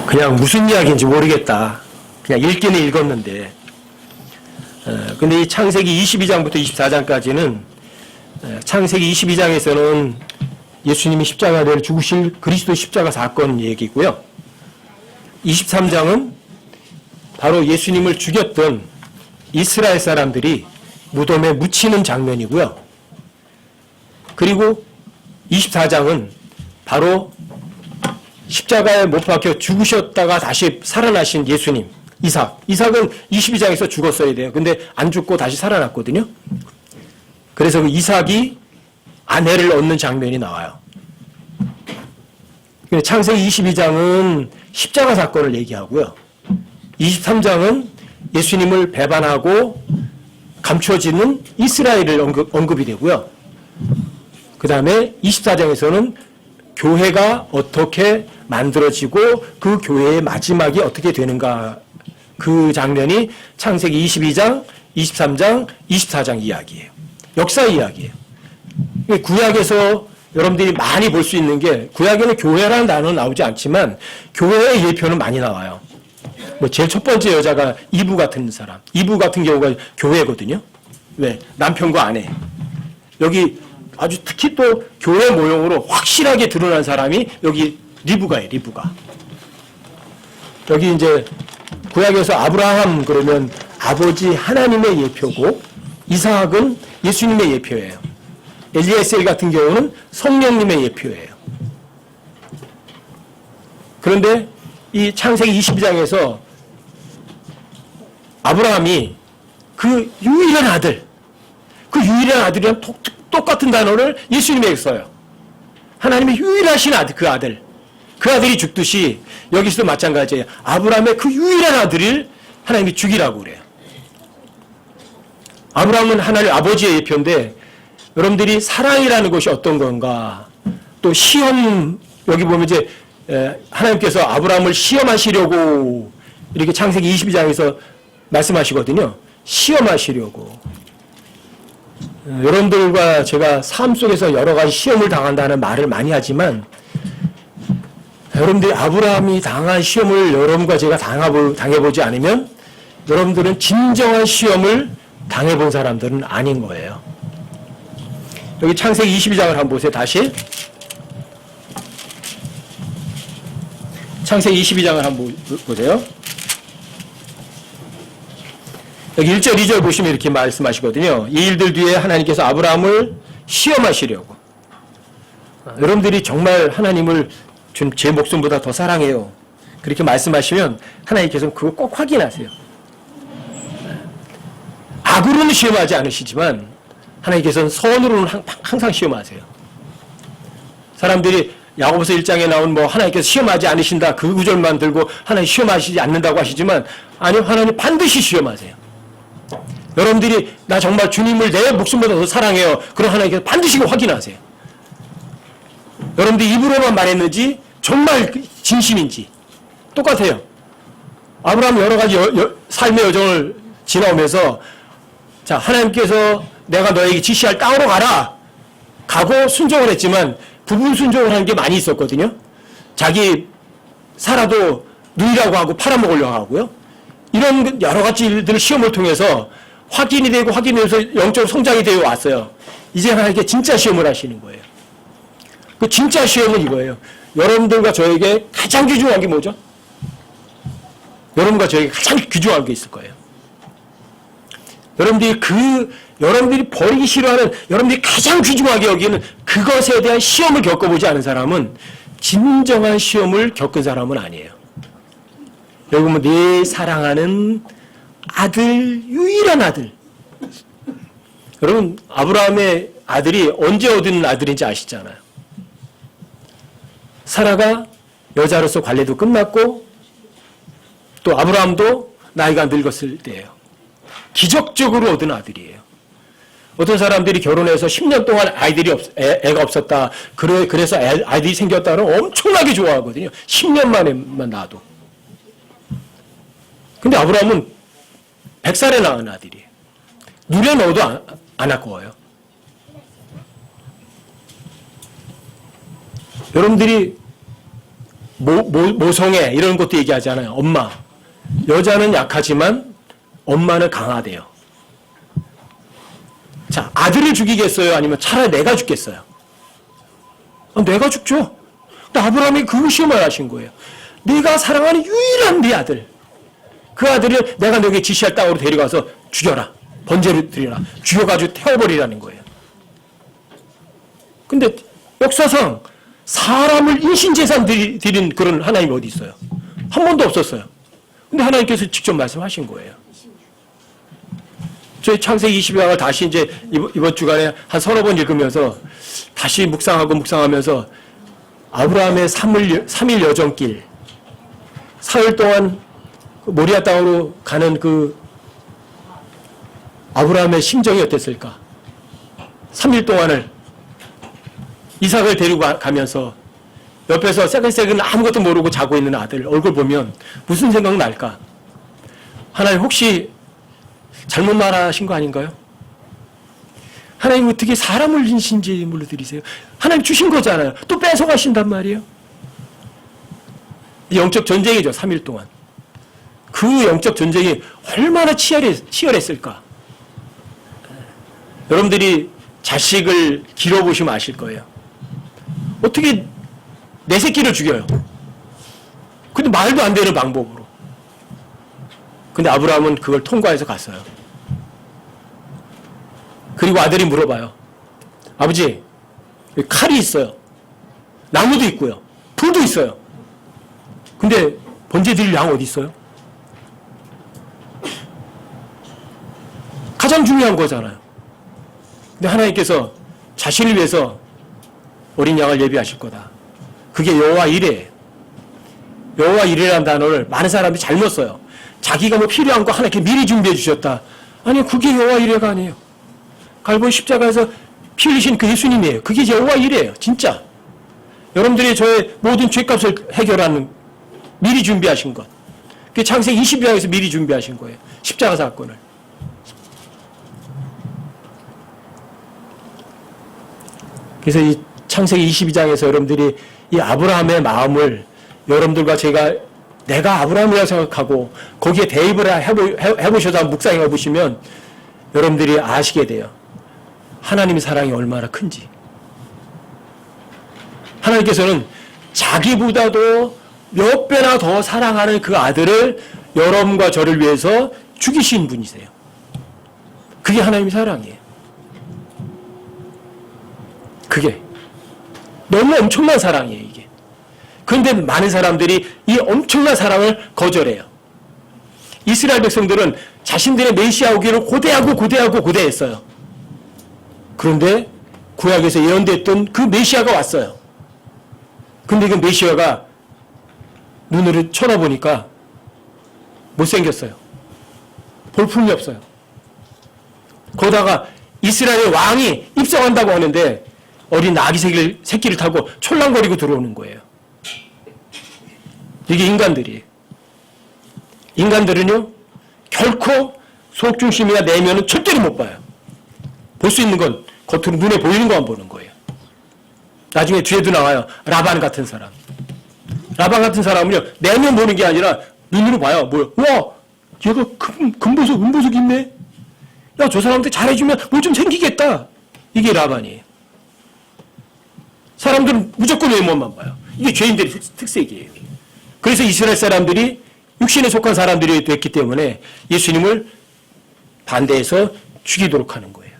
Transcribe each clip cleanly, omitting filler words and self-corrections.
그냥 무슨 이야기인지 모르겠다. 그냥 읽기는 읽었는데. 근데 이 창세기 22장부터 24장까지는 창세기 22장에서는 예수님이 십자가를 죽으실 그리스도 십자가 사건 얘기고요. 23장은 바로 예수님을 죽였던 이스라엘 사람들이 무덤에 묻히는 장면이고요. 그리고 24장은 바로 십자가에 못 박혀 죽으셨다가 다시 살아나신 예수님, 이삭. 이삭은 22장에서 죽었어야 돼요. 근데 안 죽고 다시 살아났거든요. 그래서 그 이삭이 아내를 얻는 장면이 나와요. 창세기 22장은 십자가 사건을 얘기하고요. 23장은 예수님을 배반하고 감춰지는 이스라엘을 언급이 되고요. 그 다음에 24장에서는 교회가 어떻게 만들어지고 그 교회의 마지막이 어떻게 되는가, 그 장면이 창세기 22장, 23장, 24장 이야기예요. 역사 이야기예요. 구약에서 여러분들이 많이 볼 수 있는 게, 구약에는 교회라는 단어는 나오지 않지만 교회의 예표는 많이 나와요. 뭐 제일 첫 번째 여자가 이브 같은 사람, 이브 같은 경우가 교회거든요. 왜? 남편과 아내. 여기 아주 특히 또 교회 모형으로 확실하게 드러난 사람이 여기 리브가예요, 리브가. 여기 이제 구약에서 아브라함 그러면 아버지 하나님의 예표고, 이삭은 예수님의 예표예요. 엘리에셀 같은 경우는 성령님의 예표예요. 그런데 이 창세기 22장에서 아브라함이 그 유일한 아들, 그 유일한 아들이랑 똑같은 단어를 예수님에게 써요. 하나님의 유일하신 아들, 그 아들. 그 아들이 죽듯이 여기서도 마찬가지예요. 아브라함의 그 유일한 아들을 하나님이 죽이라고 그래요. 아브라함은 하나님 아버지의 예표인데, 여러분들이 사랑이라는 것이 어떤 건가, 또 시험, 여기 보면 이제 하나님께서 아브라함을 시험하시려고 이렇게 창세기 22장에서 말씀하시거든요. 시험하시려고. 여러분들과 제가 삶 속에서 여러 가지 시험을 당한다는 말을 많이 하지만, 여러분들이 아브라함이 당한 시험을 여러분과 제가 당해보지 않으면 여러분들은 진정한 시험을 당해본 사람들은 아닌 거예요. 여기 창세기 22장을 한번 보세요. 다시. 창세기 22장을 한번 보세요. 여기 1절, 2절 보시면 이렇게 말씀하시거든요. 이 일들 뒤에 하나님께서 아브라함을 시험하시려고. 여러분들이 정말 하나님을 제 목숨보다 더 사랑해요, 그렇게 말씀하시면 하나님께서는 그거 꼭 확인하세요. 악으로는 시험하지 않으시지만 하나님께서는 선으로는 항상 시험하세요. 사람들이 야고보서 1장에 나온 뭐 하나님께서 시험하지 않으신다 그 구절만 들고 하나님 시험하시지 않는다고 하시지만, 아니요, 하나님 반드시 시험하세요. 여러분들이 나 정말 주님을 내 목숨보다 더 사랑해요, 그럼 하나님께서 반드시 확인하세요. 여러분들이 입으로만 말했는지 정말 진심인지 똑같아요. 아브라함 여러 가지 삶의 여정을 지나오면서, 자, 하나님께서 내가 너에게 지시할 땅으로 가라 가고 순종을 했지만 부분 순종을 하는 게 많이 있었거든요. 자기 살아도 누이라고 하고 팔아먹으려고 하고요. 이런 여러 가지 일들을 시험을 통해서 확인이 되고 확인되면서 영적 성장이 되어 왔어요. 이제 하나님께 진짜 시험을 하시는 거예요. 그 진짜 시험은 이거예요. 여러분들과 저에게 가장 귀중한 게 뭐죠? 여러분과 저에게 가장 귀중한 게 있을 거예요. 여러분들이 버리기 싫어하는, 여러분들이 가장 귀중하게 여기는 그것에 대한 시험을 겪어보지 않은 사람은 진정한 시험을 겪은 사람은 아니에요. 여기 보면 내 사랑하는 아들, 유일한 아들. 여러분, 아브라함의 아들이 언제 얻은 아들인지 아시잖아요. 사라가 여자로서 관례도 끝났고, 또 아브라함도 나이가 늙었을 때예요. 기적적으로 얻은 아들이에요. 어떤 사람들이 결혼해서 10년 동안 애가 없었다, 그래서 아이들이 생겼다는 엄청나게 좋아하거든요. 10년 만에만 낳아도. 근데 아브라함은 100살에 낳은 아들이에요. 눈에 넣어도 안 아까워요. 여러분들이 모성애 이런 것도 얘기하잖아요. 엄마. 여자는 약하지만 엄마는 강하대요. 자, 아들을 죽이겠어요? 아니면 차라리 내가 죽겠어요? 내가 죽죠. 근데 아브라함이 그 시험을 하신 거예요. 네가 사랑하는 유일한 네 아들. 그 아들을 내가 너에게 지시할 땅으로 데려가서 죽여라. 번제를 드리라. 죽여가지고 태워버리라는 거예요. 근데 역사상 사람을 인신재산 드린 그런 하나님이 어디 있어요? 한 번도 없었어요. 근데 하나님께서 직접 말씀하신 거예요. 저희 창세기 22장을 다시 이제 이번 주간에 한 서너 번 읽으면서 다시 묵상하면서 아브라함의 3일 여정길, 사흘 동안 모리아 땅으로 가는 그 아브라함의 심정이 어땠을까? 3일 동안을 이삭을 데리고 가면서 옆에서 새근새근 아무것도 모르고 자고 있는 아들 얼굴 보면 무슨 생각 날까? 하나님 혹시 잘못 말하신 거 아닌가요? 하나님 어떻게 사람을 인신제물로 드리세요? 하나님 주신 거잖아요. 또 뺏어가신단 말이에요. 영적 전쟁이죠. 3일 동안. 그 영적 전쟁이 얼마나 치열했을까? 여러분들이 자식을 길어보시면 아실 거예요. 어떻게 내 새끼를 죽여요? 근데 말도 안 되는 방법으로. 근데 아브라함은 그걸 통과해서 갔어요. 그리고 아들이 물어봐요. 아버지, 칼이 있어요. 나무도 있고요. 불도 있어요. 근데 번제 드릴 양 어디 있어요? 가장 중요한 거잖아요. 근데 하나님께서 자신을 위해서 어린 양을 예비하실 거다. 그게 여호와 이레예요. 여호와 이레라는 단어를 많은 사람들이 잘못 써요. 자기가 뭐 필요한 거 하나님께 미리 준비해 주셨다. 아니, 그게 여호와 이레가 아니에요. 갈보리 십자가에서 피 흘리신 그 예수님이에요. 그게 여호와 이레예요. 진짜. 여러분들이 저의 모든 죄값을 해결하는 미리 준비하신 것. 그게 창세기 22장에서 미리 준비하신 거예요. 십자가 사건을. 그래서 이 창세기 22장에서 여러분들이 이 아브라함의 마음을 여러분들과 내가 아브라함이라고 생각하고 거기에 대입을 해보셔서 묵상해 보시면 여러분들이 아시게 돼요. 하나님의 사랑이 얼마나 큰지. 하나님께서는 자기보다도 몇 배나 더 사랑하는 그 아들을 여러분과 저를 위해서 죽이신 분이세요. 그게 하나님의 사랑이에요. 그게 너무 엄청난 사랑이에요, 이게. 그런데 많은 사람들이 이 엄청난 사랑을 거절해요. 이스라엘 백성들은 자신들의 메시아 오기를 고대했어요. 그런데 구약에서 예언됐던 그 메시아가 왔어요. 근데 그 메시아가 눈으로 쳐다보니까 못생겼어요. 볼품이 없어요. 거기다가 이스라엘의 왕이 입성한다고 하는데 어린 아기 새끼를 타고 촐랑거리고 들어오는 거예요. 이게 인간들이에요. 인간들은요, 결코 속중심이나 내면은 절대로 못 봐요. 볼 수 있는 건 겉으로 눈에 보이는 것만 보는 거예요. 나중에 뒤에도 나와요. 라반 같은 사람. 라반 같은 사람은요, 내면 보는 게 아니라 눈으로 봐요. 뭐요? 와, 얘가 금보석, 은보석 있네? 야, 저 사람한테 잘해주면 뭐 좀 생기겠다. 이게 라반이에요. 사람들은 무조건 외모만 봐요. 이게 죄인들의 특색이에요. 그래서 이스라엘 사람들이 육신에 속한 사람들이 됐기 때문에 예수님을 반대해서 죽이도록 하는 거예요.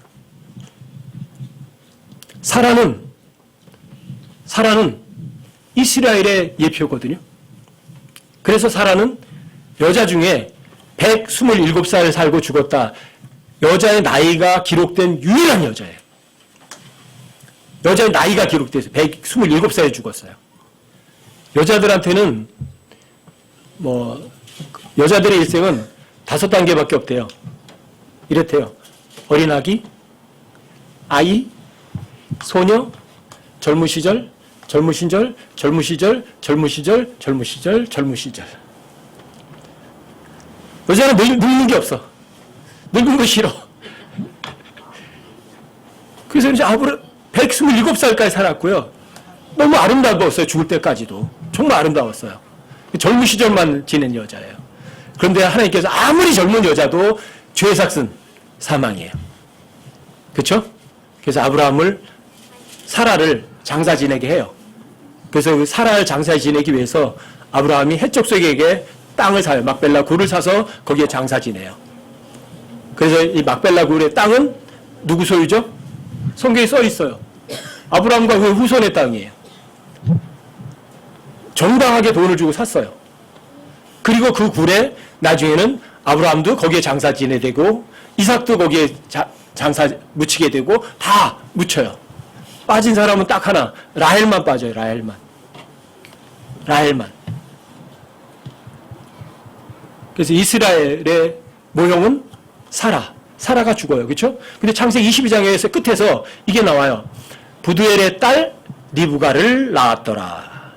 사라는 이스라엘의 예표거든요. 그래서 사라는 여자 중에 127살 살고 죽었다. 여자의 나이가 기록된 유일한 여자예요. 여자의 나이가 기록돼서 127살에 죽었어요. 여자들한테는 여자들의 일생은 5단계밖에 없대요. 이렇대요. 어린아기, 아이, 소녀, 젊은 시절, 젊은 시절, 젊은 시절, 젊은 시절, 젊은 시절, 젊은 시절. 여자는 늙는 게 없어. 늙은 거 싫어. 그래서 이제 127살까지 살았고요. 너무 아름다웠어요. 죽을 때까지도. 정말 아름다웠어요. 젊은 시절만 지낸 여자예요. 그런데 하나님께서 아무리 젊은 여자도 죄의 삭은 사망이에요. 그렇죠? 그래서 아브라함을 사라를 장사 지내게 해요. 그래서 그 사라를 장사 지내기 위해서 아브라함이 헷족속에게 땅을 사요. 막벨라 굴을 사서 거기에 장사 지내요. 그래서 이 막벨라 굴의 땅은 누구 소유죠? 성경에 써 있어요. 아브라함과 그 후손의 땅이에요. 정당하게 돈을 주고 샀어요. 그리고 그 굴에 나중에는 아브라함도 거기에 장사 지내게 되고 이삭도 거기에 장사 묻히게 되고 다 묻혀요. 빠진 사람은 딱 하나, 라헬만 빠져요. 라헬만. 그래서 이스라엘의 모형은 사라가 죽어요. 그렇죠? 근데 창세기 22장에서 끝에서 이게 나와요. 부두엘의 딸 리브가를 낳았더라.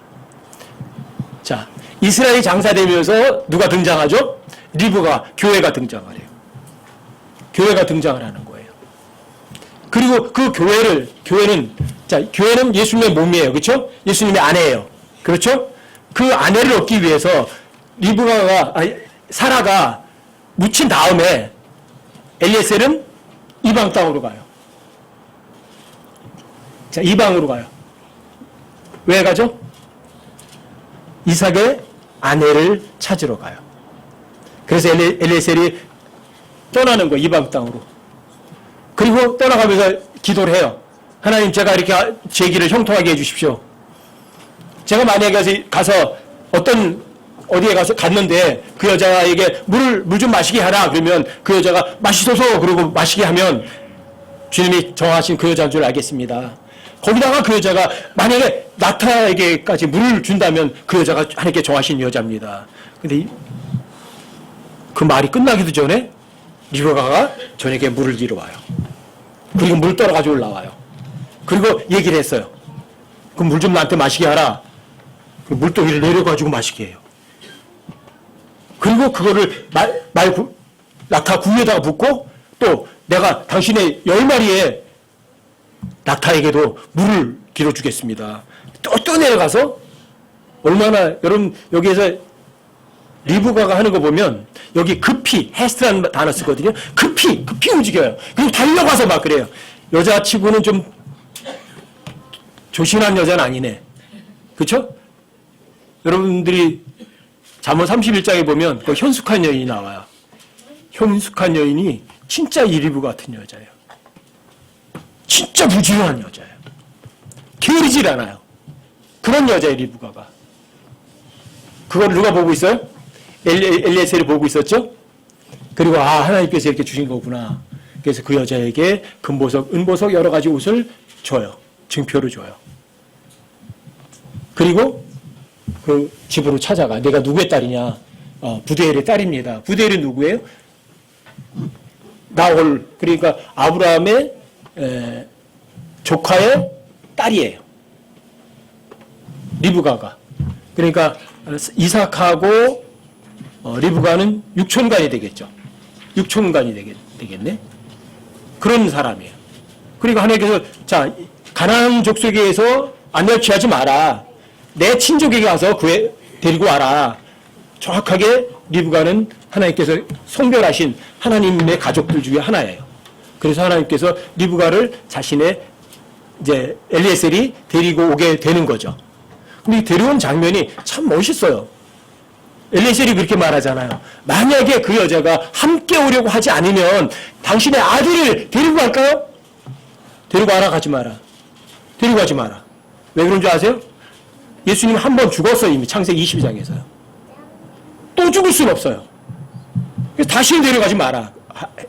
자, 이스라엘이 장사되면서 누가 등장하죠? 리브가, 교회가 등장을 해요. 교회가 등장을 하는 거예요. 그리고 그 교회는 예수님의 몸이에요. 그렇죠? 예수님의 아내예요. 그렇죠? 그 아내를 얻기 위해서 사라가 묻힌 다음에 엘리에셀은 이방 땅으로 가요. 자, 이방으로 가요. 왜 가죠? 이삭의 아내를 찾으러 가요. 그래서 엘리에셀이 떠나는 거예요. 이방 땅으로. 그리고 떠나가면서 기도를 해요. 하나님, 제가 이렇게 제 길을 형통하게 해주십시오. 제가 만약에 가서 어디에 가서 갔는데 그 여자에게 물 좀 마시게 하라 그러면 그 여자가 마시소서 그러고 마시게 하면 주님이 정하신 그 여자인 줄 알겠습니다. 거기다가 그 여자가 만약에 나타에게까지 물을 준다면 그 여자가 하나님께 정하신 여자입니다. 근데 그 말이 끝나기도 전에 리브가가 저에게 물을 이러 와요. 그리고 물 떨어가지고 올라와요. 그리고 얘기를 했어요. 그 물 좀 나한테 마시게 하라. 그 물동이를 내려가지고 마시게 해요. 그리고 그거를 낙타 구유에다가 붓고 또 내가 당신의 10마리의 낙타에게도 물을 길어주겠습니다. 또 내려가서 얼마나 여러분 여기에서 리브가가 하는 거 보면 여기 급히 헤스트라는 단어 쓰거든요. 급히 움직여요. 그럼 달려가서 막 그래요. 여자치고는 좀 조신한 여자는 아니네. 그렇죠? 여러분들이 잠언 31장에 보면 그 현숙한 여인이 나와요. 현숙한 여인이 진짜 이리브 같은 여자예요. 진짜 부지런한 여자예요. 게으르질 않아요. 그런 여자예요, 리브가가. 그걸 누가 보고 있어요? 엘리에셀이 보고 있었죠? 그리고 하나님께서 이렇게 주신 거구나. 그래서 그 여자에게 금보석, 은보석 여러 가지 옷을 줘요. 증표를 줘요. 그리고 그 집으로 찾아가. 내가 누구의 딸이냐? 부두엘의 딸입니다. 부두엘이 누구예요? 나홀. 그러니까 아브라함의 조카의 딸이에요. 리브가가. 그러니까 이삭하고 리브가는 육촌간이 되겠죠. 육촌간이 되겠네. 그런 사람이에요. 그러니까 하나님께서 자, 가나안 족속에서 아내를 취하지 마라. 내 친족에게 가서 데리고 와라. 정확하게 리브가는 하나님께서 성별하신 하나님의 가족들 중에 하나예요. 그래서 하나님께서 리브가를 자신의 이제 엘리에셀이 데리고 오게 되는 거죠. 근데 데려온 장면이 참 멋있어요. 엘리에셀이 그렇게 말하잖아요. 만약에 그 여자가 함께 오려고 하지 않으면 당신의 아들을 데리고 갈까요? 데리고 와라. 가지 마라. 데리고 가지 마라. 왜 그런 줄 아세요? 예수님 한 번 죽었어요. 이미 창세기 22장에서요. 또 죽을 수는 없어요. 그래서 다시는 데려가지 마라.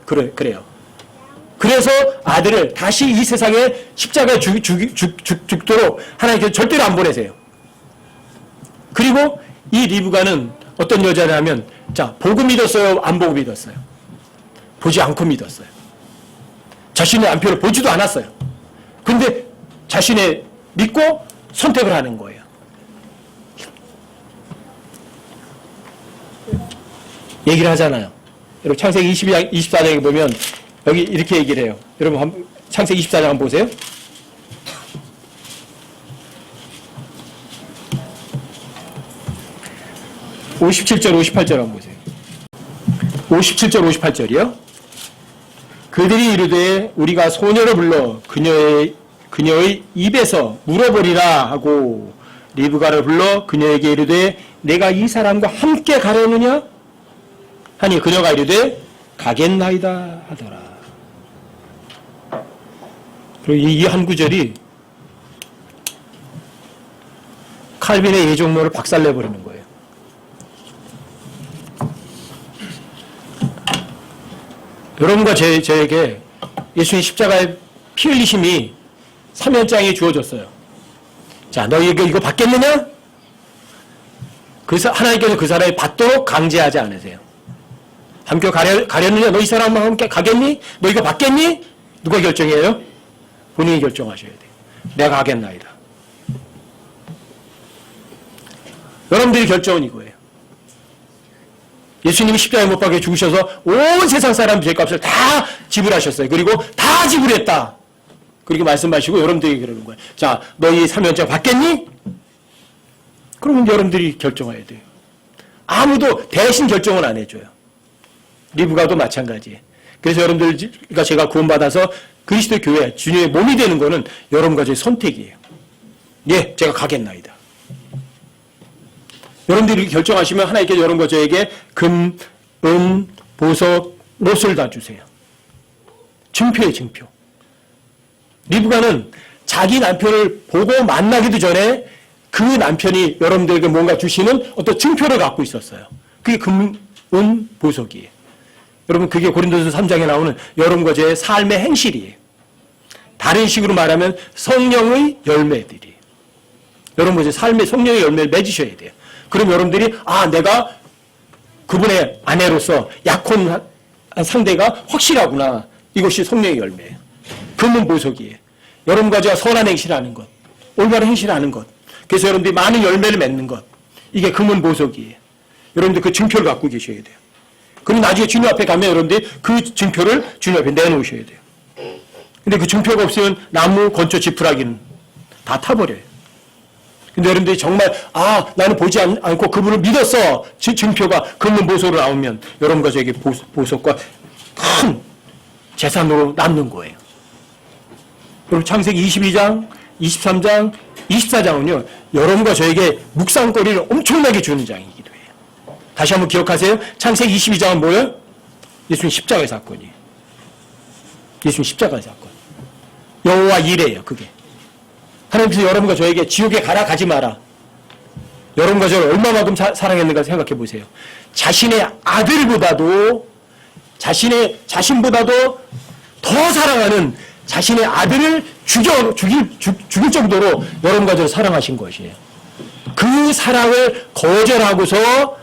그래요. 그래서 아들을 다시 이 세상에 십자가에 죽도록 하나님께서 절대로 안 보내세요. 그리고 이 리브가는 어떤 여자냐면, 자, 보고 믿었어요? 안 보고 믿었어요? 보지 않고 믿었어요. 자신의 남편을 보지도 않았어요. 근데 자신의 믿고 선택을 하는 거예요. 얘기를 하잖아요. 여러분 창세기 24장에 보면 여기 이렇게 얘기를 해요. 여러분 창세기 24장 한번 보세요. 57절, 58절 한번 보세요. 57절, 58절이요. 그들이 이르되 우리가 소녀를 불러 그녀의 입에서 물어보리라 하고 리브가를 불러 그녀에게 이르되 내가 이 사람과 함께 가려느냐 하니 그녀가 이르되 가겠나이다 하더라. 그리고 이 한 구절이 칼빈의 예종론을 박살내버리는 거예요. 여러분과 저에게 예수님 십자가의 피 흘리심이 사면장이 주어졌어요. 자, 너희가 이거 받겠느냐? 그래서 하나님께서 그 사람이 받도록 강제하지 않으세요. 함께 가려느냐? 너 이 사람과 함께 가겠니? 너 이거 받겠니? 누가 결정해요? 본인이 결정하셔야 돼요. 내가 가겠나이다. 여러분들이 결정은 이거예요. 예수님이 십자가에 못 박혀 죽으셔서 온 세상 사람 죄값을 다 지불하셨어요. 그리고 다 지불했다. 그렇게 말씀하시고 여러분들이 그러는 거예요. 자, 너희 사면장 받겠니? 그러면 여러분들이 결정해야 돼요. 아무도 대신 결정은 안 해줘요. 리브가도 마찬가지예요. 그래서 여러분들과 제가 구원받아서 그리스도의 교회, 주님의 몸이 되는 거는 여러분과 저의 선택이에요. 예, 제가 가겠나이다. 여러분들이 결정하시면 하나님께서 여러분과 저에게 금, 보석, 못을 다 주세요. 증표예요, 증표. 리브가는 자기 남편을 보고 만나기도 전에 그 남편이 여러분들에게 뭔가 주시는 어떤 증표를 갖고 있었어요. 그게 금, 보석이에요. 여러분, 그게 고린도서 3장에 나오는 여러분과 저의 삶의 행실이에요. 다른 식으로 말하면 성령의 열매들이에요. 여러분과 제 삶의 성령의 열매를 맺으셔야 돼요. 그럼 여러분들이 내가 그분의 아내로서 약혼한 상대가 확실하구나. 이것이 성령의 열매예요. 금은 보석이에요. 여러분과 제가 선한 행실을 하는 것, 올바른 행실을 하는 것. 그래서 여러분들이 많은 열매를 맺는 것. 이게 금은 보석이에요. 여러분들 그 증표를 갖고 계셔야 돼요. 그럼 나중에 주님 앞에 가면 여러분들이 그 증표를 주님 앞에 내놓으셔야 돼요. 근데 그 증표가 없으면 나무, 건초, 지푸라기는 다 타버려요. 근데 여러분들이 정말 나는 보지 않고 그분을 믿었어. 증표가 금은 보석으로 나오면 여러분과 저에게 보석과 큰 재산으로 남는 거예요. 그리고 창세기 22장, 23장, 24장은요. 여러분과 저에게 묵상거리를 엄청나게 주는 장이기도 해요. 다시 한번 기억하세요. 창세기 22장은 뭐예요? 예수님 십자가의 사건이에요. 예수님 십자가의 사건. 여호와 이레예요. 그게. 하나님께서 여러분과 저에게 지옥에 가라 가지 마라. 여러분과 저를 얼마만큼 사랑했는가 생각해 보세요. 자신의 아들보다도 자신보다도 더 사랑하는 자신의 아들을 죽일 정도로 여러분과 저를 사랑하신 것이에요. 그 사랑을 거절하고서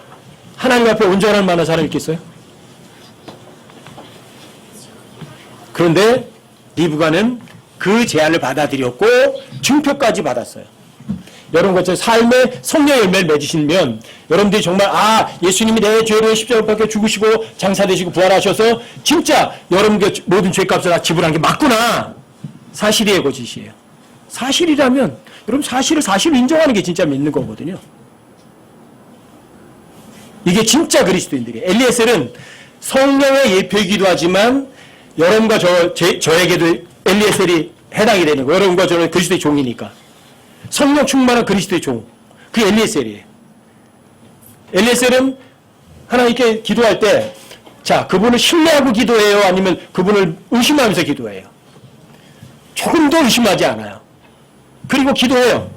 하나님 앞에 온전할 만한 사람이 있겠어요? 그런데 리브가는 그 제안을 받아들였고 증표까지 받았어요. 여러분과 저 삶의 성령의 열매를 맺으시면 여러분들이 정말 예수님이 내 죄를 십자가에 박혀 죽으시고 장사되시고 부활하셔서 진짜 여러분의 모든 죄값을 다 지불한 게 맞구나. 사실이에요, 거짓이에요. 사실이라면 여러분 사실을 인정하는 게 진짜 믿는 거거든요. 이게 진짜 그리스도인들이에요. 엘리에셀은 성령의 예표이기도 하지만 여러분과 저에게도 엘리에셀이 해당이 되는 거예요. 여러분과 저는 그리스도의 종이니까. 성령 충만한 그리스도의 종. 그게 엘리에셀이에요. 엘리에셀은 하나님께 기도할 때, 그분을 신뢰하고 기도해요? 아니면 그분을 의심하면서 기도해요? 조금도 의심하지 않아요. 그리고 기도해요.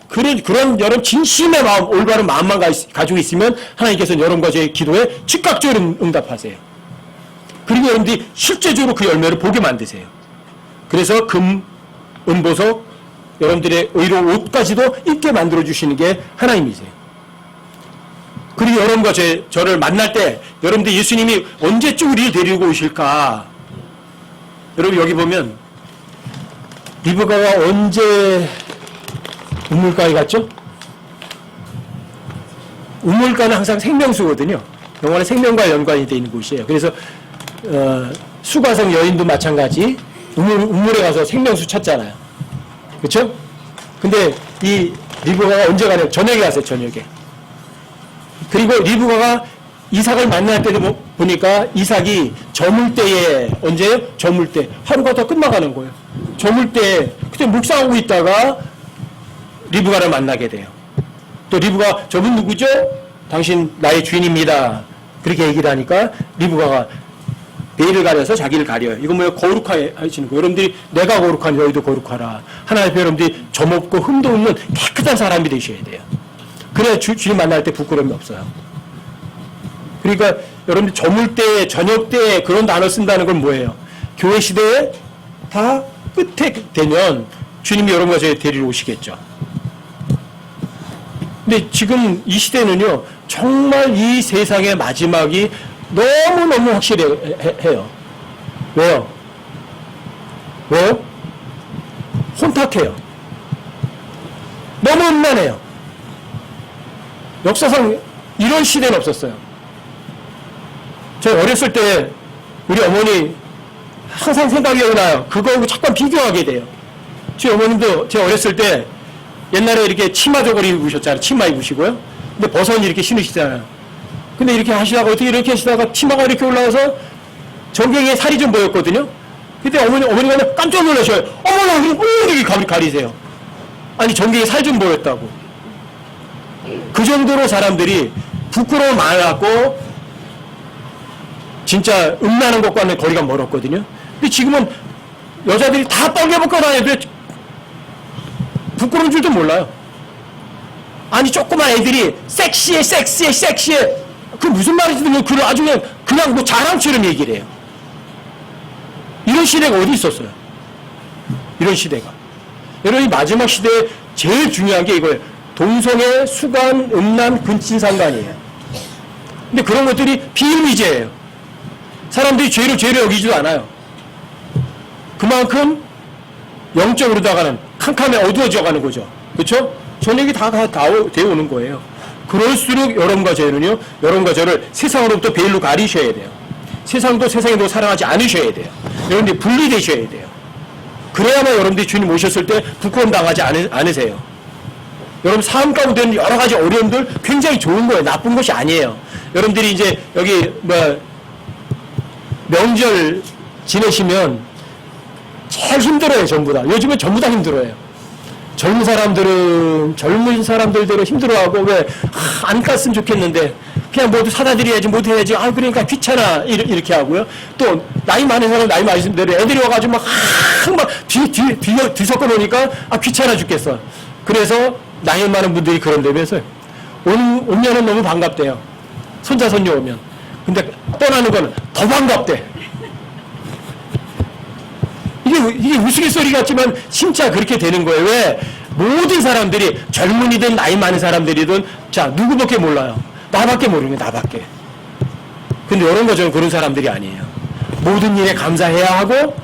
그런 여러분 진심의 마음, 올바른 마음만 가지고 있으면 하나님께서는 여러분과 저의 기도에 즉각적으로 응답하세요. 그리고 여러분들이 실제적으로 그 열매를 보게 만드세요. 그래서 금, 보석, 여러분들의 의로운 옷까지도 입게 만들어주시는 게 하나님이세요. 그리고 여러분과 저를 만날 때 여러분들 예수님이 언제쯤 우리를 데리고 오실까? 여러분 여기 보면 리브가가 언제 우물가에 갔죠? 우물가는 항상 생명수거든요. 영원의 생명과 연관이 되어 있는 곳이에요. 그래서 수가성 여인도 마찬가지 우물에 가서 생명수 찾잖아요. 그렇죠? 근데 이 리브가가 언제 가냐? 저녁에 갔어요. 저녁에. 그리고 리브가가 이삭을 만날 때도 보니까 이삭이 저물 때에, 언제요? 저물 때. 하루가 다 끝나가는 거예요. 저물 때, 그때 묵상하고 있다가 리브가를 만나게 돼요. 또 리브가, 저분 누구죠? 당신 나의 주인입니다. 그렇게 얘기를 하니까 리브가가 베일을 가려서 자기를 가려요. 이거 뭐예요? 거룩하시는 거. 여러분들이 내가 거룩한 너희도 거룩하라. 하나님 앞에 여러분들이 점없고 흠도 없는 깨끗한 사람이 되셔야 돼요. 그래야 주인 만날 때 부끄러움이 없어요. 그러니까 여러분들 저물 때, 저녁 때 그런 단어 쓴다는 건 뭐예요? 교회 시대에 다 끝에 되면 주님이 여러분과 저희 데리러 오시겠죠. 근데 지금 이 시대는요, 정말 이 세상의 마지막이 너무너무 확실해요. 왜요? 왜요? 혼탁해요. 너무 음란해요. 역사상 이런 시대는 없었어요. 제가 어렸을 때 우리 어머니 항상 생각이 나요. 그거하고 잠깐 비교하게 돼요. 제 어머님도 제가 어렸을 때 옛날에 이렇게 치마 저고리 입으셨잖아요. 치마 입으시고요. 근데 버선 이렇게 신으시잖아요. 근데 이렇게 하시다가 어떻게 이렇게 하시다가 치마가 이렇게 올라와서 정경이에 살이 좀 보였거든요. 그때 어머니가 깜짝 놀라셔요. 어머나, 이렇게 가리세요. 아니, 정경이에 살 좀 보였다고. 그 정도로 사람들이 부끄러움 많았고 진짜 음란한 것과는 거리가 멀었거든요. 근데 지금은 여자들이 다 떨겨벗고 다녀도 부끄러운 줄도 몰라요. 아니, 조그만 애들이 섹시해. 그 무슨 말인지도 모르고 그걸 아주 그냥 뭐 자랑처럼 얘기를 해요. 이런 시대가 어디 있었어요? 이런 시대가. 여러분, 이 마지막 시대에 제일 중요한 게 이거예요. 동성애, 수간, 음란, 근친상간이에요. 근데 그런 것들이 비일미재예요. 사람들이 죄를 여기지도 않아요. 그만큼 영적으로다가는 캄캄해 어두워져 가는 거죠. 그렇죠? 저녁이 다 되어 오는 거예요. 그럴수록 여러분과 저는요, 여러분과 저를 세상으로부터 베일로 가리셔야 돼요. 세상도 세상에도 사랑하지 않으셔야 돼요. 여러분들이 분리되셔야 돼요. 그래야만 여러분들이 주님 오셨을 때 부끄러움 당하지 않으세요. 여러분 삶 가운데는 여러 가지 어려움들 굉장히 좋은 거예요. 나쁜 것이 아니에요. 여러분들이 이제 여기 명절 지내시면 제일 힘들어요. 전부 다. 요즘은 전부 다 힘들어요. 젊은 사람들대로 힘들어하고 왜 안 깠으면 좋겠는데 그냥 뭐도 사다 드려야지 못 해야지 그러니까 귀찮아 이렇게 하고요. 또 나이 많은 사람 나이 많으신 분들 애들이 와가지고 막 뒤섞어 놓으니까 귀찮아 죽겠어. 그래서 나이 많은 분들이 그런다면서요. 오면은 너무 반갑대요. 손자 손녀 오면. 근데 떠나는 건 더 반갑대. 이게 우스갯소리 같지만 진짜 그렇게 되는 거예요. 왜? 모든 사람들이 젊은이든 나이 많은 사람들이든 자 누구밖에 몰라요. 나밖에 모르는 거예요. 나밖에. 근데 이런 거 저는 그런 사람들이 아니에요. 모든 일에 감사해야 하고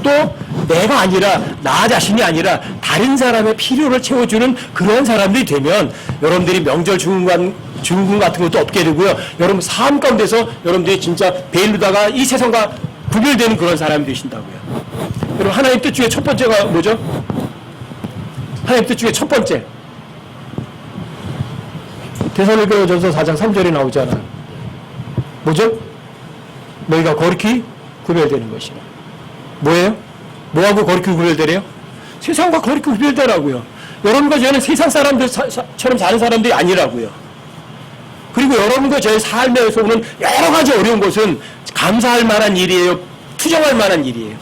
또 내가 아니라 나 자신이 아니라 다른 사람의 필요를 채워주는 그런 사람들이 되면 여러분들이 명절 중금 같은 것도 없게 되고요. 여러분 삶 가운데서 여러분들이 진짜 베일로다가 이 세상과 구별되는 그런 사람이 되신다고요. 여러분 하나님 뜻 중에 첫 번째가 뭐죠? 하나님 뜻 중에 첫 번째 데살로니가전서 4장 3절에 나오잖아요. 뭐죠? 너희가 거룩히 구별되는 것이라. 뭐예요? 뭐하고 거룩히 구별되래요? 세상과 거룩히 구별되라고요. 여러분과 저는 세상 사람들처럼 사는 사람들이 아니라고요. 그리고 여러분과 저의 삶에서 오는 여러 가지 어려운 것은 감사할 만한 일이에요. 투정할 만한 일이에요.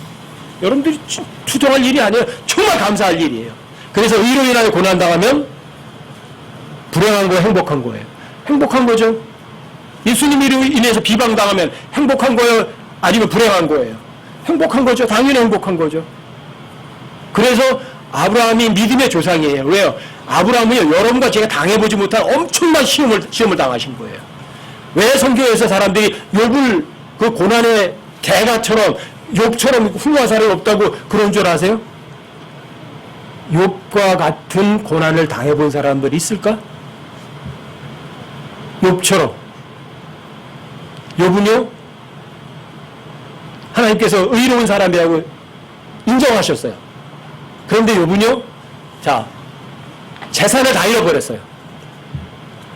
여러분들이 투정할 일이 아니에요. 정말 감사할 일이에요. 그래서 의로 인하여 고난당하면 불행한 거예요, 행복한 거예요? 행복한 거죠. 예수님으로 인해서 비방당하면 행복한 거예요? 아니면 불행한 거예요? 행복한 거죠. 당연히 행복한 거죠. 그래서 아브라함이 믿음의 조상이에요. 왜요? 아브라함은요, 여러분과 제가 당해보지 못한 엄청난 시험을 당하신 거예요. 왜 성경에서 사람들이 욥을 그 고난의 개가처럼 욥처럼 훌륭한 사람이 없다고 그런 줄 아세요? 욥과 같은 고난을 당해본 사람들이 있을까? 욥처럼. 욥은요, 하나님께서 의로운 사람이라고 인정하셨어요. 그런데 욥은요, 자, 재산을 다 잃어버렸어요.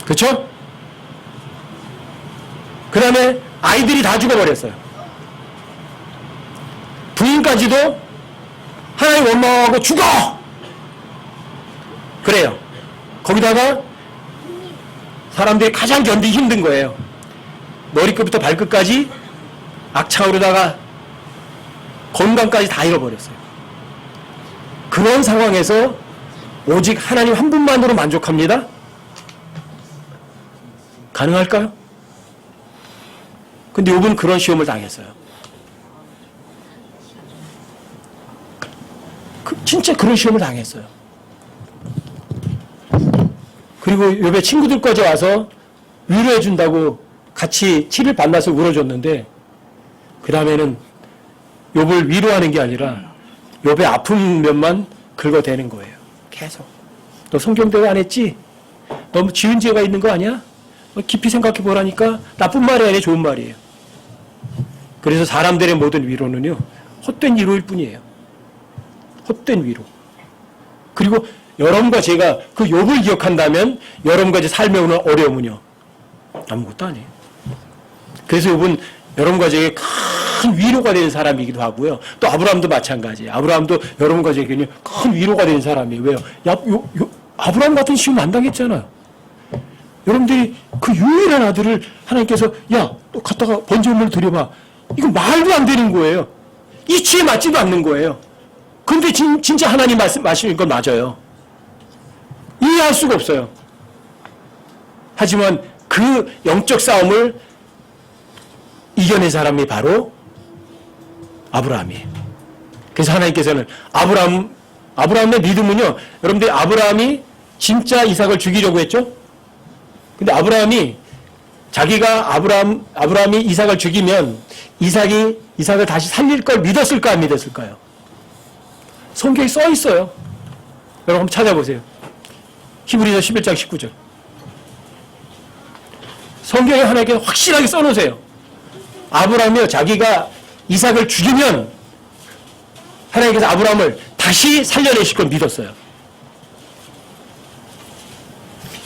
그쵸? 그 다음에 아이들이 다 죽어버렸어요. 부인까지도 하나님 원망하고 죽어! 그래요. 거기다가 사람들이 가장 견디기 힘든 거예요. 머리끝부터 발끝까지 악창으로다가 건강까지 다 잃어버렸어요. 그런 상황에서 오직 하나님 한 분만으로 만족합니다? 가능할까요? 근데 욥은 그런 시험을 당했어요. 진짜 그런 시험을 당했어요. 그리고 욥의 친구들까지 와서 위로해 준다고 같이 치를 발라서 울어줬는데 그 다음에는 욥을 위로하는 게 아니라 욥의 아픈 면만 긁어대는 거예요. 계속. 너 성경대로 안 했지? 너무 지은 죄가 있는 거 아니야? 깊이 생각해 보라니까 나쁜 말이 아니라 좋은 말이에요. 그래서 사람들의 모든 위로는요, 헛된 위로일 뿐이에요. 헛된 위로. 그리고 여러분과 제가 그 욥을 기억한다면 여러분과 제 삶에 오는 어려움은요, 아무것도 아니에요. 그래서 욥은 여러분과 제게 큰 위로가 되는 사람이기도 하고요. 또 아브라함도 마찬가지예요. 아브라함도 여러분과 제게는 큰 위로가 되는 사람이에요. 왜요? 아브라함 같은 시험 안 당했잖아요. 여러분들이 그 유일한 아들을 하나님께서 야, 또 갖다가 번제물을 드려봐. 이거 말도 안 되는 거예요. 이치에 맞지도 않는 거예요. 근데 진짜 하나님 말씀하시는 건 맞아요. 이해할 수가 없어요. 하지만 그 영적 싸움을 이겨낸 사람이 바로 아브라함이에요. 그래서 하나님께서는 아브라함의 믿음은요, 여러분들 아브라함이 진짜 이삭을 죽이려고 했죠? 근데 아브라함이 자기가 아브라함이 이삭을 죽이면 이삭을 다시 살릴 걸 믿었을까 안 믿었을까요? 성경에 써 있어요. 여러분 한번 찾아보세요. 히브리서 11장 19절. 성경에 하나님께 확실하게 써놓으세요. 아브라함이요, 자기가 이삭을 죽이면 하나님께서 아브라함을 다시 살려내실 걸 믿었어요.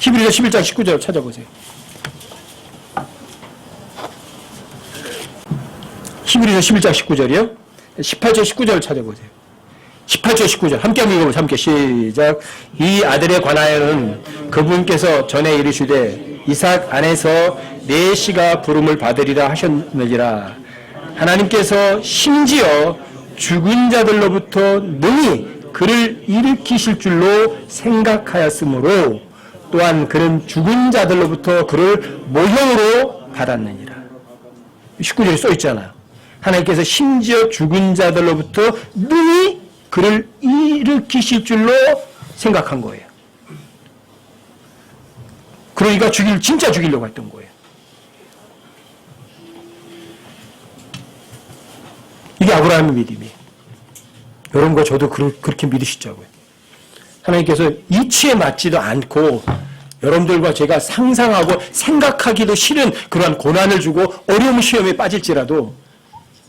히브리서 11장 19절 찾아보세요. 히브리서 11장 19절이요. 18절 19절을 찾아보세요. 18절 19절 함께 한번 읽어보세요. 함께 시작. 이 아들에 관하여는 그분께서 전에 이르시되 이삭 안에서 내 씨가 부름을 받으리라 하셨느니라. 하나님께서 심지어 죽은 자들로부터 능히 그를 일으키실 줄로 생각하였으므로 또한 그는 죽은 자들로부터 그를 모형으로 받았느니라. 19절에 써 있잖아요. 하나님께서 심지어 죽은 자들로부터 능히 그를 일으키실 줄로 생각한 거예요. 그러니까 진짜 죽이려고 했던 거예요. 이게 아브라함의 믿음이에요. 여러분과 저도 그렇게 믿으시자고요. 하나님께서 이치에 맞지도 않고 여러분들과 제가 상상하고 생각하기도 싫은 그러한 고난을 주고 어려움 시험에 빠질지라도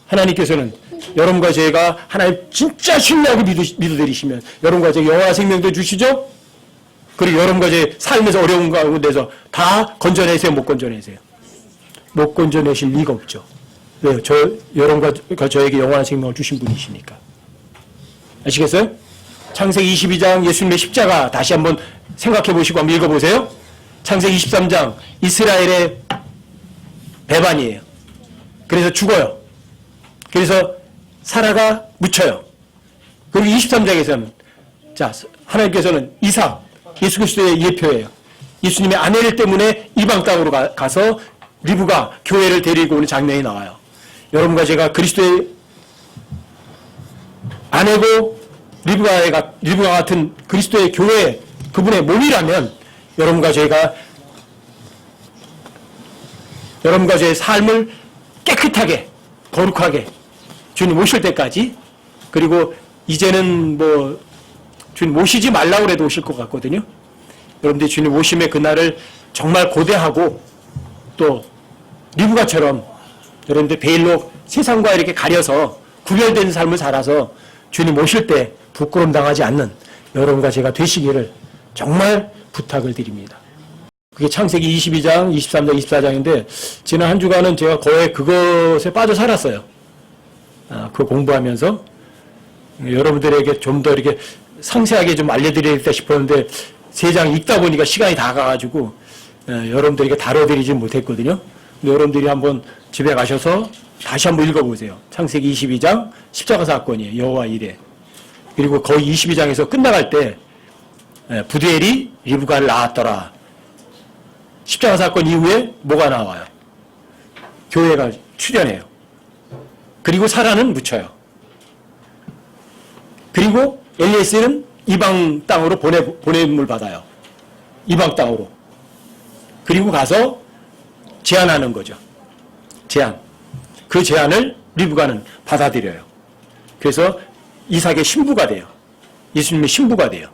하나님께서는 여러분과 제가 하나님 진짜 신뢰하고 믿어드리시면 여러분과 제 영원한 생명도 주시죠? 그리고 여러분과 제 삶에서 어려운 가운데서 다 건져내세요? 못 건져내세요? 못 건져내실 리가 없죠. 왜요? 여러분과 저에게 영원한 생명을 주신 분이시니까. 아시겠어요? 창세기 22장 예수님의 십자가 다시 한번 생각해 보시고 한번 읽어보세요. 창세기 23장 이스라엘의 배반이에요. 그래서 죽어요. 그래서 사라가 묻혀요. 그리고 23장에서는 자, 하나님께서는 이삭, 예수 그리스도의 예표예요. 예수님의 아내를 때문에 이방 땅으로 가서 리브가 교회를 데리고 오는 장면이 나와요. 여러분과 제가 그리스도의 아내고 리브가 같은 그리스도의 교회, 그분의 몸이라면 여러분과 제가 여러분과 저의 삶을 깨끗하게 거룩하게 주님 오실 때까지, 그리고 이제는 뭐 주님 모시지 말라고 해도 오실 것 같거든요. 여러분들이 주님 오심의 그날을 정말 고대하고 또 리브가처럼 여러분들 베일로 세상과 이렇게 가려서 구별된 삶을 살아서 주님 오실 때 부끄러움 당하지 않는 여러분과 제가 되시기를 정말 부탁을 드립니다. 그게 창세기 22장, 23장, 24장인데 지난 한 주간은 제가 거의 그것에 빠져 살았어요. 그거 공부하면서 여러분들에게 좀 더 이렇게 상세하게 좀 알려드리겠다 싶었는데 3장 읽다 보니까 시간이 다 가가지고 여러분들에게 다뤄드리지 못했거든요. 근데 여러분들이 한번 집에 가셔서 다시 한번 읽어보세요. 창세기 22장 십자가 사건이에요. 여호와 이레. 그리고 거의 22장에서 끝나갈 때 부두엘이 리브가를 낳았더라. 십자가 사건 이후에 뭐가 나와요? 교회가 출현해요. 그리고 사라는 묻혀요. 그리고 엘리에셀은 이방 땅으로 보냄을 받아요. 이방 땅으로. 그리고 가서 제안하는 거죠. 제안. 그 제안을 리브가는 받아들여요. 그래서 이삭의 신부가 돼요. 예수님의 신부가 돼요.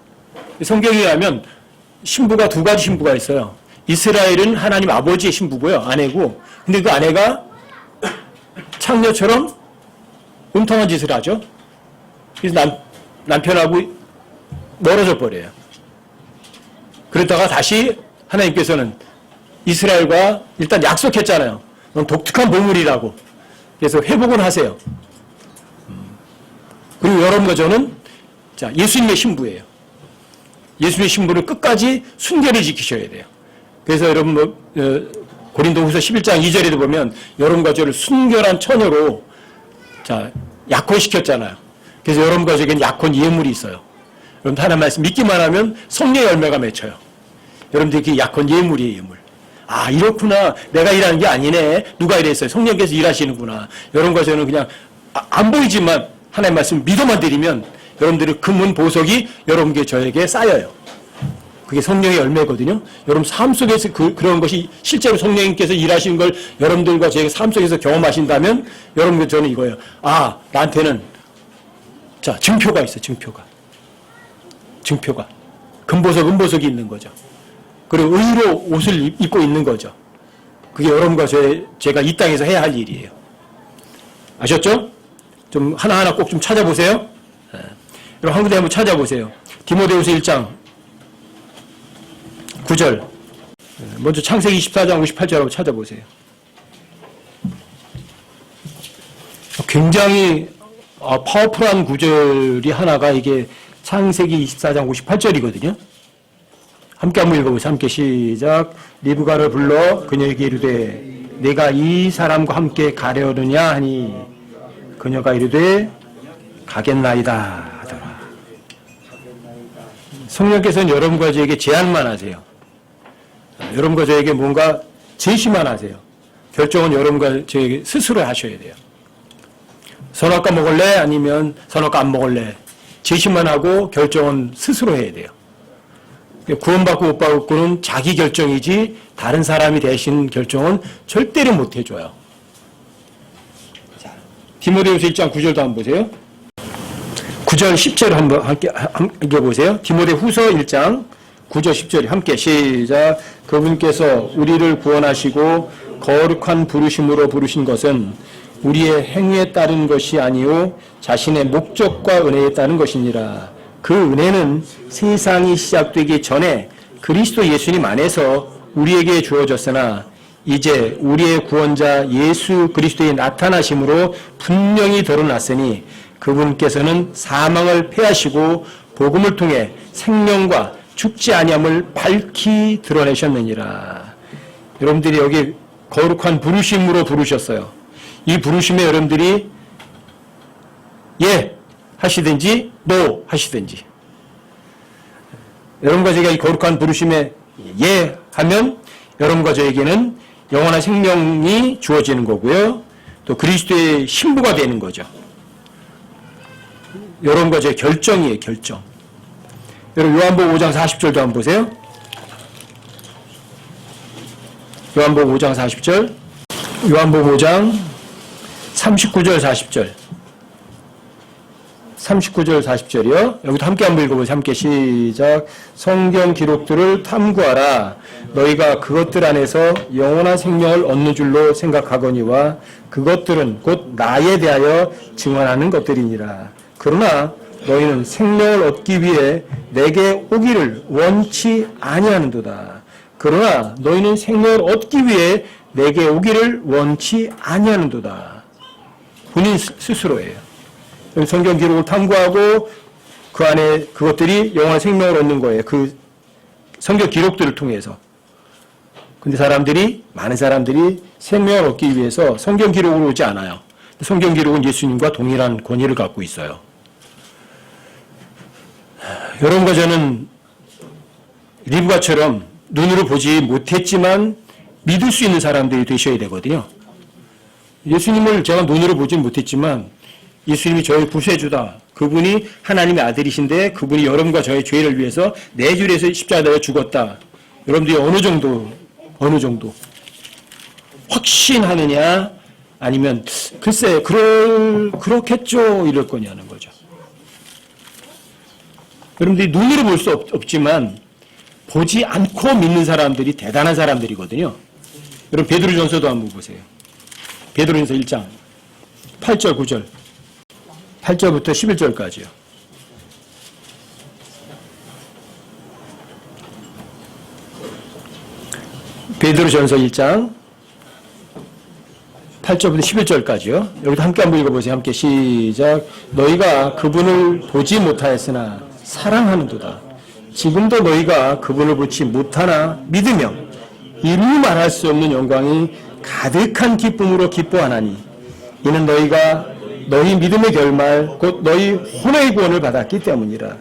성경에 의하면 신부가 2가지 신부가 있어요. 이스라엘은 하나님 아버지의 신부고요. 아내고. 근데 그 아내가 창녀처럼 음탕한 짓을 하죠. 그래서 남편하고 멀어져 버려요. 그러다가 다시 하나님께서는 이스라엘과 일단 약속했잖아요. 넌 독특한 보물이라고. 그래서 회복은 하세요. 그리고 여러분과 저는 예수님의 신부예요. 예수님의 신부를 끝까지 순결히 지키셔야 돼요. 그래서 여러분 고린도후서 11장 2절에도 보면 여러분과 저를 순결한 처녀로 약혼시켰잖아요. 그래서 여러분과 저에게는 약혼 예물이 있어요. 여러분 하나님 말씀 믿기만 하면 성령의 열매가 맺혀요. 여러분들이 약혼 예물이에요. 예물. 아 이렇구나. 내가 일하는 게 아니네. 누가 이랬어요. 성령께서 일하시는구나. 여러분과 저는 그냥 안 보이지만 하나님 말씀 믿어만 드리면 여러분들의 금은 보석이 여러분께 저에게 쌓여요. 그게 성령의 열매거든요. 여러분 삶 속에서 그런 것이 실제로 성령님께서 일하시는 걸 여러분들과 제 삶 속에서 경험하신다면 여러분께 저는 이거예요. 아 나한테는 증표가 있어. 증표가 금보석 은보석이 있는 거죠. 그리고 의로 옷을 입고 있는 거죠. 그게 여러분과 제가 이 땅에서 해야 할 일이에요. 아셨죠? 좀 하나하나 꼭 좀 찾아보세요. 여러분 한 군데 한번 찾아보세요. 디모데후서 1장 9절. 먼저 창세기 24장 58절하고 찾아보세요. 굉장히 파워풀한 구절이 하나가 이게 창세기 24장 58절이거든요. 함께 한번 읽어보세요. 함께 시작. 리브가를 불러 그녀에게 이르되 내가 이 사람과 함께 가려느냐 하니 그녀가 이르되 가겠나이다 하더라. 성령께서는 여러분과 저에게 제안만 하세요. 여러분과 저에게 뭔가 제시만 하세요. 결정은 여러분과 저에게 스스로 하셔야 돼요. 선악과 먹을래? 아니면 선악과 안 먹을래? 제시만 하고 결정은 스스로 해야 돼요. 구원받고 못 받고는 자기 결정이지 다른 사람이 대신 결정은 절대로 못 해줘요. 디모데후서 1장 9절도 한번 보세요. 9절 10절 한번 읽어보세요. 디모데후서 1장 9절 10절 함께 시작. 그분께서 우리를 구원하시고 거룩한 부르심으로 부르신 것은 우리의 행위에 따른 것이 아니요 자신의 목적과 은혜에 따른 것이니라. 그 은혜는 세상이 시작되기 전에 그리스도 예수님 안에서 우리에게 주어졌으나 이제 우리의 구원자 예수 그리스도의 나타나심으로 분명히 드러났으니 그분께서는 사망을 패하시고 복음을 통해 생명과 죽지 아니함을 밝히 드러내셨느니라. 여러분들이 여기 거룩한 부르심으로 부르셨어요. 이 부르심에 여러분들이 예 하시든지 노 하시든지, 여러분과 제가 이 거룩한 부르심에 예 하면 여러분과 저에게는 영원한 생명이 주어지는 거고요. 또 그리스도의 신부가 되는 거죠. 여러분과 제 결정이에요. 결정. 여러분 요한복음 5장 40절도 한번 보세요. 요한복음 5장 40절. 요한복음 5장 39절 40절. 39절 40절이요. 여기도 함께 한번 읽어보세요. 함께 시작. 성경 기록들을 탐구하라. 너희가 그것들 안에서 영원한 생명을 얻는 줄로 생각하거니와 그것들은 곧 나에 대하여 증언하는 것들이니라. 그러나 너희는 생명을 얻기 위해 내게 오기를 원치 아니하는도다. 그러나 너희는 생명을 얻기 위해 내게 오기를 원치 아니하는도다. 본인 스스로예요. 성경 기록을 탐구하고 그 안에 그것들이 영원한 생명을 얻는 거예요. 그 성경 기록들을 통해서. 근데 많은 사람들이 생명을 얻기 위해서 성경 기록으로 오지 않아요. 성경 기록은 예수님과 동일한 권위를 갖고 있어요. 여러분과 저는 리브가처럼 눈으로 보지 못했지만 믿을 수 있는 사람들이 되셔야 되거든요. 예수님을 제가 눈으로 보진 못했지만 예수님이 저의 구세주다. 그분이 하나님의 아들이신데 그분이 여러분과 저의 죄를 위해서 내 죄를 위해서 십자가에 죽었다. 여러분들이 어느 정도 확신하느냐 아니면 글쎄 그렇겠죠 이럴 거냐는 거죠. 여러분들이 눈으로 볼 수 없지만 보지 않고 믿는 사람들이 대단한 사람들이거든요. 여러분 베드로전서도 한번 보세요. 베드로전서 1장 8절 9절 8절부터 11절까지요. 베드로전서 1장 8절부터 11절까지요. 여기도 함께 한번 읽어보세요. 함께 시작. 너희가 그분을 보지 못하였으나 사랑하는도다. 지금도 너희가 그분을 보지 못하나 믿으며 이루 말할 수 없는 영광이 가득한 기쁨으로 기뻐하나니 이는 너희가 너희 믿음의 결말 곧 너희 혼의 구원을 받았기 때문이라.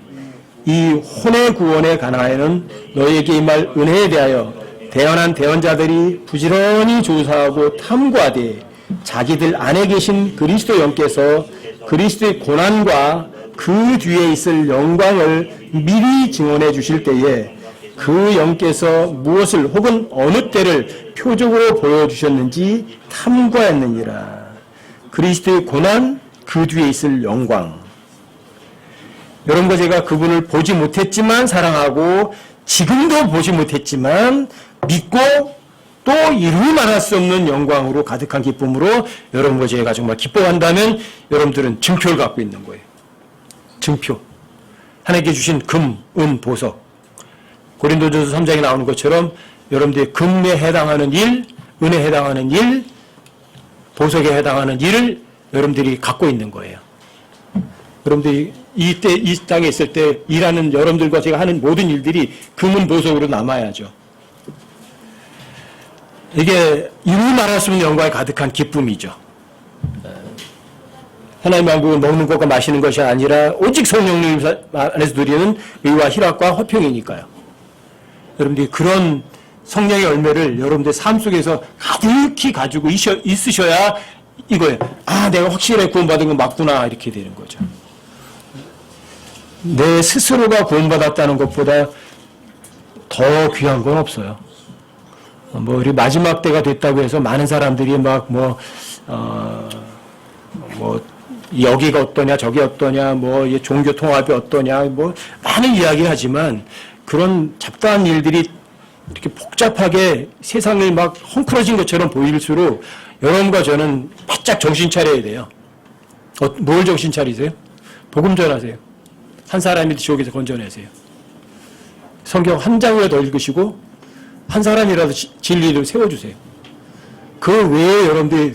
이 혼의 구원에 관하여는 너희에게 임할 은혜에 대하여 대언한 대언자들이 부지런히 조사하고 탐구하되 자기들 안에 계신 그리스도 영께서 그리스도의 고난과 그 뒤에 있을 영광을 미리 증언해 주실 때에 그 영께서 무엇을 혹은 어느 때를 표적으로 보여주셨는지 탐구하였느니라. 그리스도의 고난, 그 뒤에 있을 영광. 여러분과 제가 그분을 보지 못했지만 사랑하고 지금도 보지 못했지만 믿고 또 이루 말할 수 없는 영광으로 가득한 기쁨으로 여러분과 제가 정말 기뻐한다면 여러분들은 증표를 갖고 있는 거예요. 증표. 하나님께 주신 금, 은, 보석. 고린도전서 3장에 나오는 것처럼 여러분들이 금에 해당하는 일, 은에 해당하는 일, 보석에 해당하는 일을 여러분들이 갖고 있는 거예요. 여러분들이 이 땅에 있을 때 일하는 여러분들과 제가 하는 모든 일들이 금은 보석으로 남아야죠. 이게 이루 말할 수 없는 영광에 가득한 기쁨이죠. 하나님의 왕국은 먹는 것과 마시는 것이 아니라 오직 성령님 안에서 누리는 의와 희락과 화평이니까요. 여러분들이 그런 성령의 열매를 여러분들 삶 속에서 가득히 가지고 있으셔야 이거예요. 아, 내가 확실히 구원받은 건 맞구나 이렇게 되는 거죠. 내 스스로가 구원받았다는 것보다 더 귀한 건 없어요. 우리 마지막 때가 됐다고 해서 많은 사람들이 여기가 어떠냐, 저기 어떠냐, 종교 통합이 어떠냐, 많은 이야기 하지만 그런 잡다한 일들이 이렇게 복잡하게 세상을 막 헝클어진 것처럼 보일수록 여러분과 저는 바짝 정신 차려야 돼요. 뭘 정신 차리세요? 복음 전하세요. 한 사람이 지옥에서 건져내세요. 성경 한 장이라도 더 읽으시고 한 사람이라도 진리를 세워주세요. 그 외에 여러분들이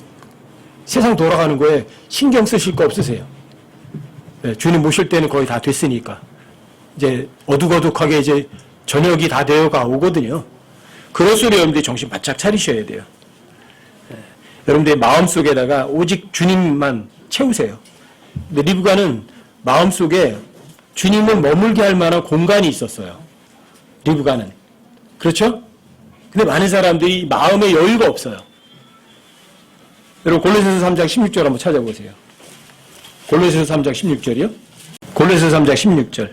세상 돌아가는 거에 신경 쓰실 거 없으세요. 네, 주님 모실 때는 거의 다 됐으니까. 이제 어둑어둑하게 이제 저녁이 다 되어가 오거든요. 그럴수록 여러분들이 정신 바짝 차리셔야 돼요. 네, 여러분들의 마음속에다가 오직 주님만 채우세요. 근데 리브가는 마음속에 주님을 머물게 할 만한 공간이 있었어요. 리브가는. 그렇죠? 근데 많은 사람들이 마음의 여유가 없어요. 여러분 골로새서 3장 16절 한번 찾아보세요. 골로새서 3장 16절이요? 골로새서 3장 16절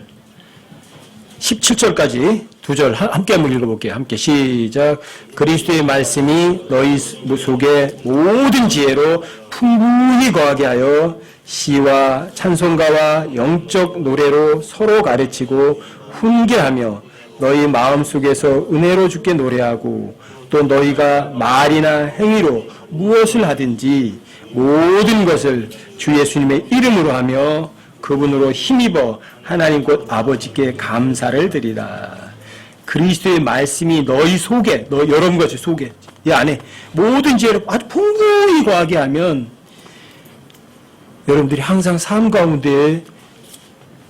17절까지 두 절 함께 한번 읽어볼게요. 함께 시작. 그리스도의 말씀이 너희 속에 모든 지혜로 풍부히 거하게 하여 시와 찬송가와 영적 노래로 서로 가르치고 훈계하며 너희 마음속에서 은혜로 주께 노래하고 또 너희가 말이나 행위로 무엇을 하든지 모든 것을 주 예수님의 이름으로 하며 그분으로 힘입어 하나님 곧 아버지께 감사를 드리라. 그리스도의 말씀이 너희 속에, 여러분과 제 속에, 이 안에 모든 지혜를 아주 풍부히 거하게 하면 여러분들이 항상 삶 가운데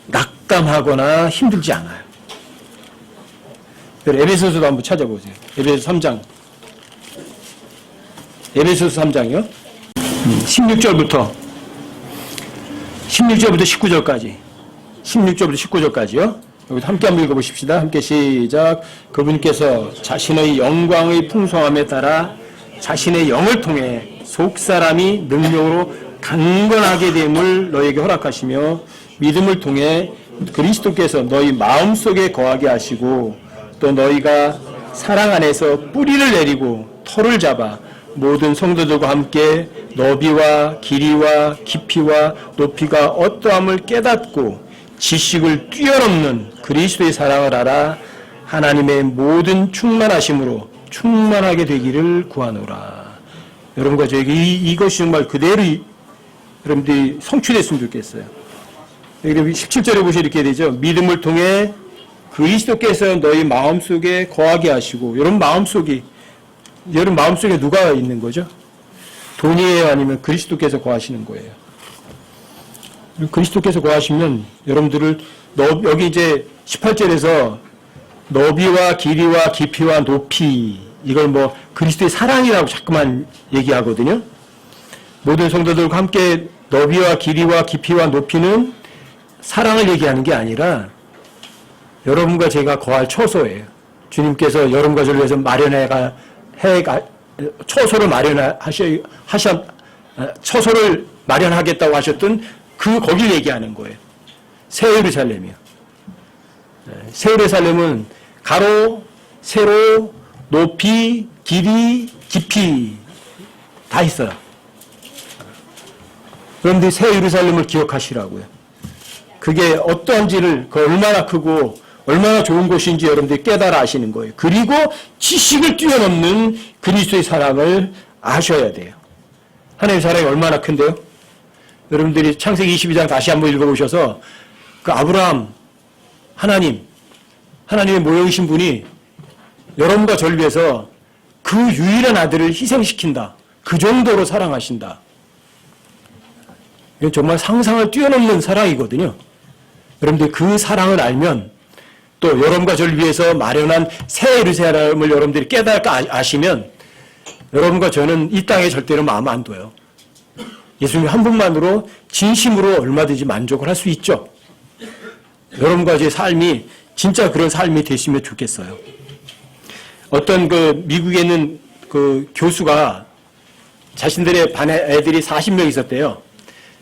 낙담하거나 힘들지 않아요. 에베소서도 한번 찾아보세요. 에베소서 3장. 에베소서 3장이요. 16절부터 19절까지. 16절부터 19절까지요. 여기 함께 한번 읽어보십시다. 함께 시작. 그분께서 자신의 영광의 풍성함에 따라 자신의 영을 통해 속사람이 능력으로 강건하게 됨을 너에게 허락하시며 믿음을 통해 그리스도께서 너희 마음속에 거하게 하시고 또 너희가 사랑 안에서 뿌리를 내리고 터를 잡아 모든 성도들과 함께 너비와 길이와 깊이와 높이가 어떠함을 깨닫고 지식을 뛰어넘는 그리스도의 사랑을 알아 하나님의 모든 충만하심으로 충만하게 되기를 구하노라. 여러분과 저에게 이것이 정말 그대로 여러분들이 성취됐으면 좋겠어요. 여기 17절에 보시면 이렇게 되죠. 믿음을 통해 그리스도께서 너희 마음속에 거하게 하시고, 여러분 마음속에 누가 있는 거죠? 돈이에요? 아니면 그리스도께서 거하시는 거예요? 그리스도께서 거하시면 여러분들을 여기 이제 18절에서 너비와 길이와 깊이와 높이, 이걸 뭐 그리스도의 사랑이라고 자꾸만 얘기하거든요. 모든 성도들과 함께 너비와 길이와 깊이와 높이는 사랑을 얘기하는 게 아니라 여러분과 제가 거할 처소예요. 주님께서 여러분과 저를 위해서 처소를 마련하겠다고 하셨던 거길 얘기하는 거예요. 새 예루살렘이요. 새 예루살렘은 가로, 세로, 높이, 길이, 깊이 다 있어요. 그런데 새 예루살렘을 기억하시라고요. 그게 어떠한지를, 얼마나 크고 얼마나 좋은 곳인지 여러분들이 깨달아 아시는 거예요. 그리고 지식을 뛰어넘는 그리스도의 사랑을 아셔야 돼요. 하나님의 사랑이 얼마나 큰데요? 여러분들이 창세기 22장 다시 한번 읽어보셔서 그 아브라함, 하나님의 모형이신 분이 여러분과 저를 위해서 그 유일한 아들을 희생시킨다. 그 정도로 사랑하신다. 이건 정말 상상을 뛰어넘는 사랑이거든요. 여러분들 그 사랑을 알면 또 여러분과 저를 위해서 마련한 새 예루살렘을 여러분들이 깨닫고 아시면 여러분과 저는 이 땅에 절대로 마음 안 둬요. 예수님 한 분만으로 진심으로 얼마든지 만족을 할 수 있죠. 여러분과 제 삶이 진짜 그런 삶이 되시면 좋겠어요. 어떤 미국에 있는 교수가 자신들의 반에 애들이 40명 있었대요.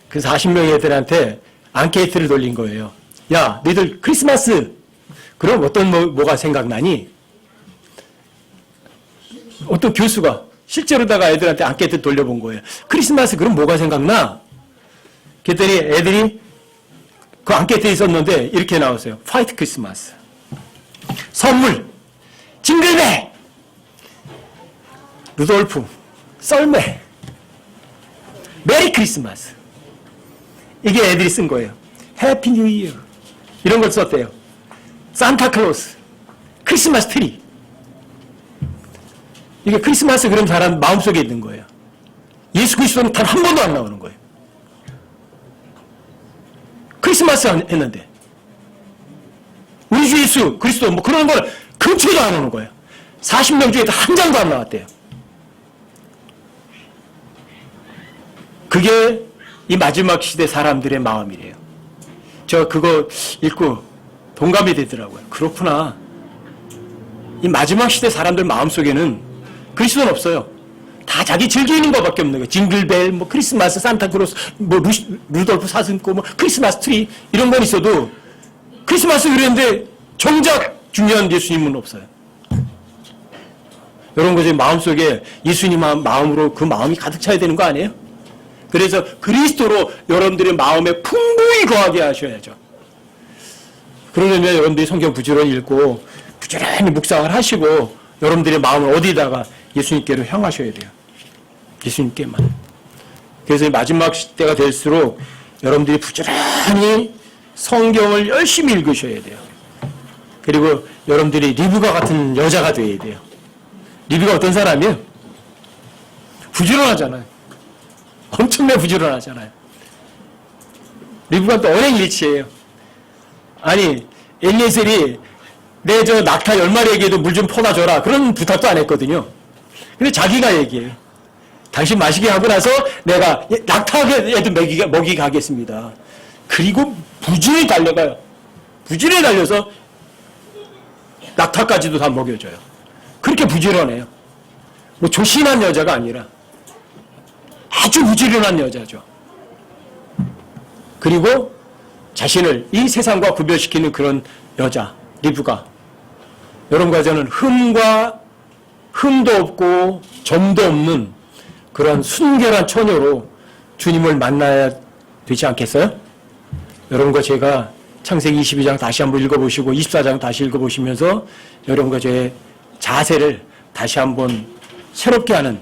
그 40명 애들한테 앙케이트를 돌린 거예요. 야, 너희들 크리스마스 그럼 뭐가 생각나니? 어떤 교수가 실제로다가 애들한테 앙케이트 돌려본 거예요. 크리스마스 그럼 뭐가 생각나? 그랬더니 애들이 그 앙케이트에 있었는데 이렇게 나왔어요. 화이트 크리스마스. 선물. 징글벨. 루돌프. 썰매. 메리 크리스마스. 이게 애들이 쓴 거예요. 해피 뉴 이어. 이런 걸 썼대요. 산타클로스. 크리스마스 트리. 이게 크리스마스 그런 사람 마음속에 있는 거예요. 예수 그리스도는 단 한 번도 안 나오는 거예요. 크리스마스 했는데 우리 주 예수 그리스도 뭐 그런 걸 근처도 안 오는 거예요. 40명 중에 한 장도 안 나왔대요. 그게 이 마지막 시대 사람들의 마음이래요. 저 그거 읽고 동감이 되더라고요. 그렇구나. 이 마지막 시대 사람들 마음속에는 그리스도는 없어요. 다 자기 즐기는 것밖에 없는 거예요. 징글벨, 뭐 크리스마스, 산타크로스, 뭐 루돌프 사슴고, 뭐 크리스마스 트리 이런 건 있어도 크리스마스 그랬는데 정작 중요한 예수님은 없어요. 이런 거지 마음속에 예수님 마음으로 그 마음이 가득 차야 되는 거 아니에요? 그래서 그리스도로 여러분들의 마음에 풍부히 거하게 하셔야죠. 그러려면 여러분들이 성경 부지런히 읽고 부지런히 묵상을 하시고 여러분들의 마음을 어디다가 예수님께로 향하셔야 돼요. 예수님께만. 그래서 마지막 시대가 될수록 여러분들이 부지런히 성경을 열심히 읽으셔야 돼요. 그리고 여러분들이 리브가 같은 여자가 되어야 돼요. 리브가 어떤 사람이에요? 부지런하잖아요. 엄청나게 부지런하잖아요. 리브가 또 언행일치예요. 아니 엘리에셀이 내 저 낙타 10마리에게도 물 좀 퍼다 줘라 그런 부탁도 안 했거든요. 근데 자기가 얘기해요. 당신 마시게 하고 나서 내가 낙타에도 먹이 가겠습니다. 그리고 부지런히 달려가요. 부지런히 달려서 낙타까지도 다 먹여줘요. 그렇게 부지런해요. 뭐 조신한 여자가 아니라 아주 부지런한 여자죠. 그리고 자신을 이 세상과 구별시키는 그런 여자, 리브가 여러분과 저는 흠도 없고 점도 없는 그런 순결한 처녀로 주님을 만나야 되지 않겠어요? 여러분과 제가 창세기 22장 다시 한번 읽어보시고 24장 다시 읽어보시면서 여러분과 저의 자세를 다시 한번 새롭게 하는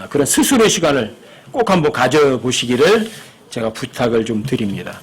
그런 스스로의 시간을 꼭 한번 가져보시기를 제가 부탁을 좀 드립니다.